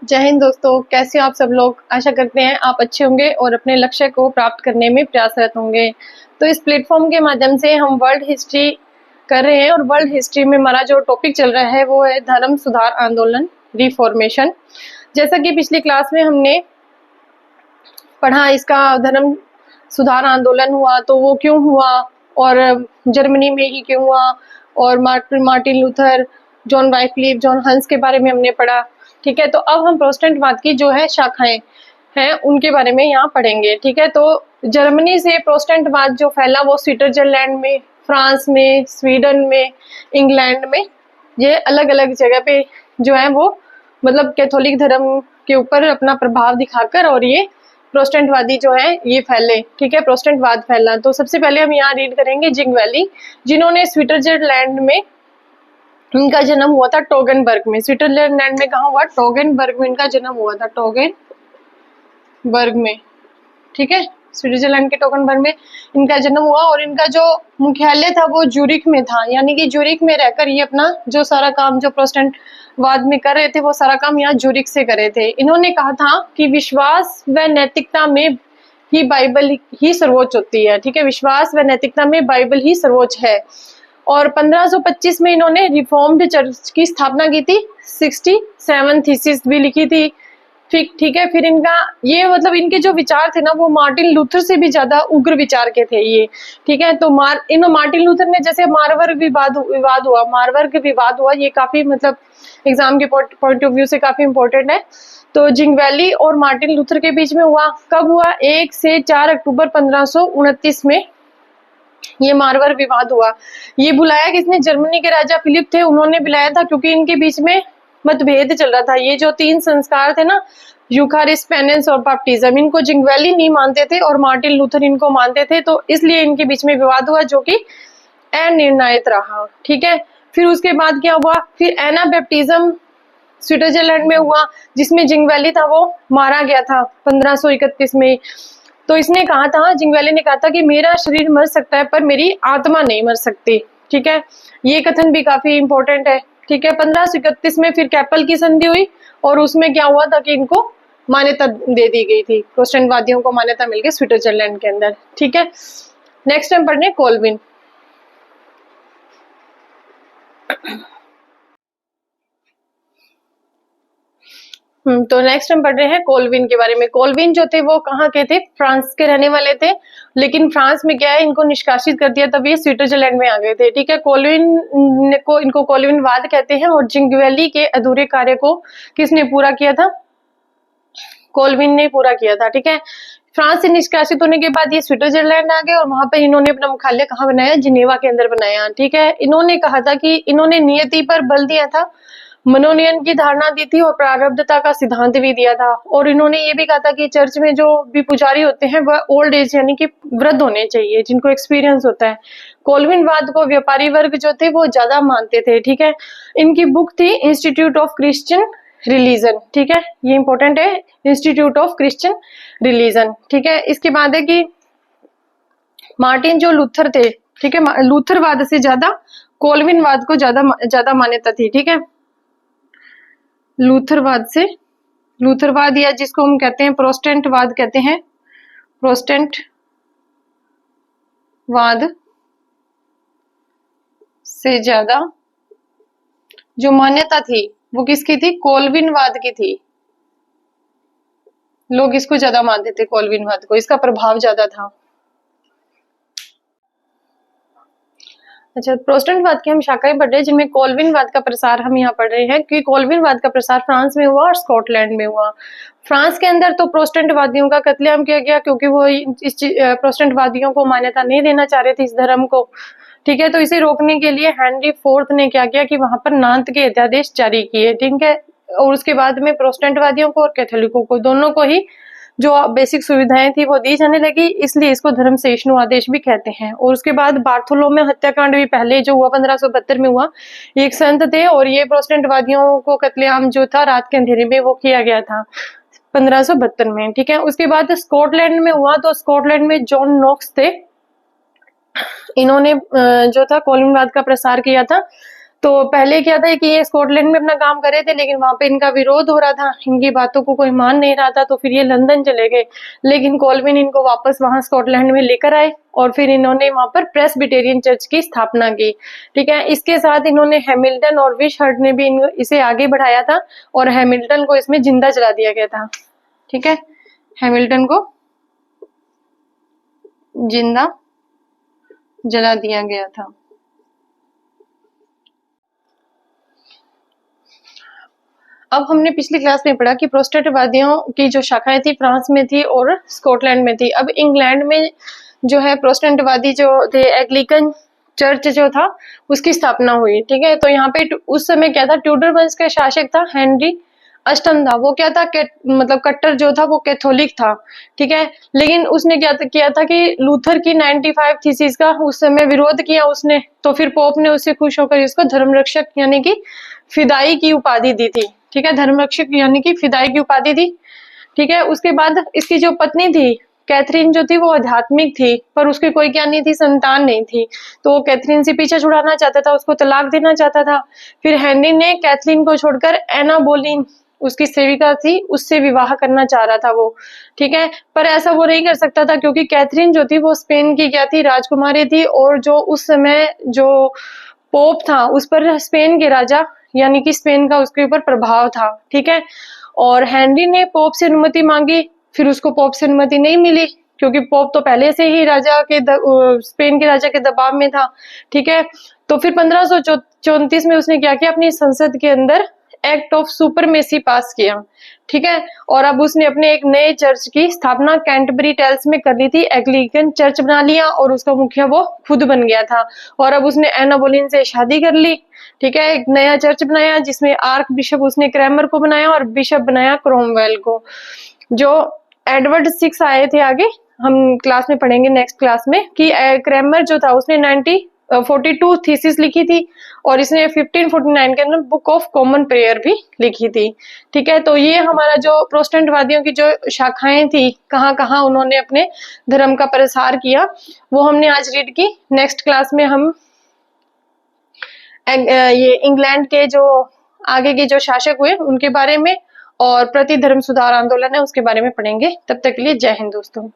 जय हिंद दोस्तों, कैसे हो आप सब लोग। आशा करते हैं आप अच्छे होंगे और अपने लक्ष्य को प्राप्त करने में प्रयासरत होंगे। तो इस प्लेटफॉर्म के माध्यम से हम वर्ल्ड हिस्ट्री कर रहे हैं और वर्ल्ड हिस्ट्री में हमारा जो टॉपिक चल रहा है वो है धर्म सुधार आंदोलन, रिफॉर्मेशन। जैसा कि पिछली क्लास में हमने पढ़ा, इसका धर्म सुधार आंदोलन हुआ तो वो क्यों हुआ और जर्मनी में ही क्यों हुआ, और Martin Luther, John Wycliffe, John हंस के बारे में हमने पढ़ा। ठीक है, तो अब हम प्रोटेस्टेंटवाद की जो है शाखाएं हैं उनके बारे में यहाँ पढ़ेंगे। ठीक है, तो जर्मनी से प्रोटेस्टेंटवाद जो फैला वो स्विट्जरलैंड में, फ्रांस में, स्वीडन में, इंग्लैंड में, ये अलग अलग जगह पे जो है वो मतलब कैथोलिक धर्म के ऊपर अपना प्रभाव दिखाकर और ये प्रोटेस्टेंटवादी जो है ये फैले। ठीक है, प्रोटेस्टेंटवाद फैला। तो सबसे पहले हम यहाँ रीड करेंगे जिंगवेली, जिन्होंने स्विट्जरलैंड में, इनका जन्म हुआ था टोगनबर्ग में। स्विट्जरलैंड में कहाँ हुआ? टोगनबर्ग में इनका जन्म हुआ था, टोगनबर्ग में। ठीक है, स्विट्जरलैंड के टोगनबर्ग में इनका जन्म हुआ और इनका जो मुख्यालय था वो ज्यूरिख में था। यानी कि ज्यूरिख में रहकर ये अपना जो सारा काम जो प्रोटेस्टेंटवाद में कर रहे थे वो सारा काम यहाँ ज्यूरिख से कर रहे थे। इन्होंने कहा था कि विश्वास व नैतिकता में ही बाइबल ही सर्वोच्च होती है। ठीक है, विश्वास व नैतिकता में बाइबल ही सर्वोच्च है। और 1525 में इन्होंने रिफॉर्म्ड चर्च की स्थापना की थी, 67 थीसिस भी लिखी थी। ठीक है, फिर इनका ये मतलब इनके जो विचार थे ना वो मार्टिन लूथर से भी ज्यादा उग्र विचार के थे ये। ठीक है, तो मार्टिन लूथर ने जैसे मारवर्ग विवाद हुआ, ये काफी मतलब एग्जाम के पॉइंट ऑफ व्यू से काफी इंपॉर्टेंट है। तो जिंगवेली और मार्टिन लूथर के बीच में हुआ, कब हुआ? 1 से 4 अक्टूबर 1529 में ये मारवर्ग विवाद हुआ। ये बुलाया किसने? जर्मनी के राजा फिलिप थे, उन्होंने बुलाया था क्योंकि इनके बीच में मतभेद चल रहा था। ये जो 3 संस्कार थे ना, यूखारिस्ट, पेनेंस और बैप्टिज्म, इनको जिंगवेली नहीं मानते थे और मार्टिन लूथर इनको मानते थे, तो इसलिए इनके बीच में विवाद हुआ जो कि अनिर्णित रहा। ठीक है, फिर उसके बाद क्या हुआ? फिर एना बैप्टिज्म स्विट्जरलैंड में हुआ जिसमें जिंगवेली था वो मारा गया था 1531 में। तो इसने कहा था, जिंगवेली ने कहा था कि मेरा शरीर मर सकता है पर मेरी आत्मा नहीं मर सकती। ठीक है, ये कथन भी काफी इंपॉर्टेंट है। ठीक है, 1531 में फिर कैपल की संधि हुई और उसमें क्या हुआ था कि इनको मान्यता दे दी गई थी, प्रोटेस्टेंटवादियों को मान्यता मिल गई स्विट्जरलैंड के अंदर। ठीक है, नेक्स्ट हम पढ़ने कोलविन। तो नेक्स्ट हम पढ़ रहे हैं कोलविन के बारे में। कोलविन जो थे वो कहाँ के थे? फ्रांस के रहने वाले थे, लेकिन फ्रांस में क्या है, इनको निष्कासित कर दिया, तब ये स्विट्जरलैंड में आ गए थे। ठीक है, इनको कोलविनवाद कहते हैं। और जिंगवेली के अधूरे कार्य को किसने पूरा किया था? कोलविन ने पूरा किया था। ठीक है, फ्रांस से निष्कासित होने के बाद ये स्विट्जरलैंड आ गए और वहां पर इन्होंने अपना मुख्यालय कहाँ बनाया? जिनेवा के अंदर बनाया। ठीक है, इन्होंने कहा था कि इन्होंने नियति पर बल दिया था, मनोनयन की धारणा दी थी और प्रारब्धता का सिद्धांत भी दिया था। और इन्होंने ये भी कहा था कि चर्च में जो भी पुजारी होते हैं वह ओल्ड एज यानी कि वृद्ध होने चाहिए, जिनको एक्सपीरियंस होता है। कोलविनवाद को व्यापारी वर्ग जो थे वो ज्यादा मानते थे। ठीक है, इनकी बुक थी इंस्टीट्यूट ऑफ क्रिश्चियन रिलीजन। ठीक है, ये इंपॉर्टेंट है, इंस्टीट्यूट ऑफ क्रिश्चियन रिलीजन। ठीक है, इसके बाद है कि मार्टिन जो लूथर थे, ठीक है, लूथरवाद से ज्यादा कोलविनवाद को ज्यादा मान्यता थी। ठीक है, लूथरवाद या जिसको हम कहते हैं प्रोटेस्टेंटवाद कहते हैं, प्रोटेस्टेंटवाद से ज्यादा जो मान्यता थी वो किसकी थी? कोलविनवाद की थी। लोग इसको ज्यादा मानते थे, कोलविनवाद को, इसका प्रभाव ज्यादा था। अच्छा, प्रोटेस्टेंटवाद की हम शाखाएं पढ़ रहे हैं जिनमें कोलविनवाद का प्रसार हम यहाँ पढ़ रहे हैं कि कोलविनवाद का प्रसार फ्रांस में हुआ और स्कॉटलैंड में हुआ। फ्रांस के अंदर तो प्रोटेस्टेंटवादियों का कत्लेआम किया गया क्योंकि वो इस प्रोटेस्टेंटवादियों को मान्यता नहीं देना चाह रहे थे इस धर्म को। ठीक है, तो इसे रोकने के लिए हेनरी IV ने क्या किया कि वहां पर नांत के अध्यादेश जारी किए। ठीक है, और उसके बाद में प्रोटेस्टेंटवादियों को और कैथोलिकों को दोनों को ही जो बेसिक सुविधाएं थी वो दी जाने लगी, इसलिए इसको धर्म सहिष्णु आदेश भी कहते हैं। और उसके बाद बार्थोलोमेव में हत्याकांड भी पहले जो हुआ 1572 में हुआ। ये एक संत थे और ये प्रोटेस्टेंटवादियों को कत्लेआम जो था रात के अंधेरे में वो किया गया था 1572 में। ठीक है, उसके बाद स्कॉटलैंड में हुआ, तो स्कॉटलैंड में जॉन नॉक्स थे, इन्होंने जो था कोलविनवाद का प्रसार किया था तो पहले क्या था कि ये स्कॉटलैंड में अपना काम कर रहे थे, लेकिन वहां पे इनका विरोध हो रहा था, इनकी बातों को कोई मान नहीं रहा था, तो फिर ये लंदन चले गए। लेकिन कॉल्विन इनको वापस वहां स्कॉटलैंड में लेकर आए और फिर इन्होंने वहां पर प्रेस्बिटेरियन चर्च की स्थापना की। ठीक है, इसके साथ इन्होंने हैमिल्टन और विशहर्ट ने भी इसे आगे बढ़ाया था और हैमिल्टन को इसमें जिंदा जला दिया गया था। ठीक है, हैमिल्टन को जिंदा जला दिया गया था। अब हमने पिछली क्लास में पढ़ा कि प्रोटेस्टेंटवादियों की जो शाखाएं थी फ्रांस में थी और स्कॉटलैंड में थी। अब इंग्लैंड में जो है प्रोटेस्टेंटवादी जो थे एंग्लिकन चर्च जो था उसकी स्थापना हुई। ठीक है, तो यहाँ पे उस समय क्या था, ट्यूडर वंश का शासक था हेनरी अष्टम था। वो क्या था, मतलब कट्टर जो था वो कैथोलिक था। ठीक है, लेकिन उसने क्या किया था कि लूथर की 95 थीसिस का उस समय विरोध किया उसने, तो फिर पोप ने उससे खुश होकर इसको धर्मरक्षक यानी कि फिदाई की उपाधि दी थी। ठीक है, धर्मरक्षक यानी कि फिदाई की उपाधि दी। ठीक है, उसके बाद इसकी जो पत्नी थी कैथरीन जो थी वो आध्यात्मिक थी, पर उसकी कोई क्या नहीं थी, संतान नहीं थी, तो वो कैथरीन से पीछे छुड़ाना चाहता था, उसको तलाक देना चाहता था। फिर हेनरी ने कैथरीन को छोड़कर एना बोलीन उसकी सेविका थी उससे विवाह करना चाह रहा था वो। ठीक है, पर ऐसा वो नहीं कर सकता था क्योंकि कैथरीन जो थी वो स्पेन की क्या थी, राजकुमारी थी, और जो उस समय जो पोप था उस पर स्पेन के राजा यानी कि स्पेन का उसके ऊपर प्रभाव था। ठीक है, और हेनरी ने पोप से अनुमति मांगी, फिर उसको पोप से अनुमति नहीं मिली क्योंकि पोप तो पहले से ही राजा के स्पेन के राजा के दबाव में था। ठीक है, तो फिर 1534 में उसने क्या किया, अपनी संसद के अंदर एक्ट ऑफ सुपरमेसी पास किया। ठीक है, और अब उसने अपने एक नए चर्च की स्थापना कैंटरबरी टेल्स में कर ली थी, एंग्लिकन चर्च बना लिया और उसका मुखिया वो खुद बन गया था। और अब उसने एना बोलीन से शादी कर ली। ठीक है, एक नया चर्च बनाया जिसमें आर्क बिशप उसने क्रैमर को बनाया और बिशप बनाया क्रोमवेल को। जो एडवर्ड 6 आए थे, आगे हम क्लास में पढ़ेंगे नेक्स्ट क्लास में कि क्रैमर जो था उसने 42 थीसिस लिखी थी और इसने 1549 के अंदर बुक ऑफ कॉमन प्रेयर भी लिखी थी। ठीक है, तो ये हमारा जो प्रोटेस्टेंटवादियों की जो शाखाएं थी, कहाँ कहाँ उन्होंने अपने धर्म का प्रसार किया, वो हमने आज रीड की। नेक्स्ट क्लास में हम ये इंग्लैंड के जो आगे के जो शासक हुए उनके बारे में और प्रति धर्म सुधार आंदोलन है उसके बारे में पढ़ेंगे। तब तक के लिए जय हिंद दोस्तों।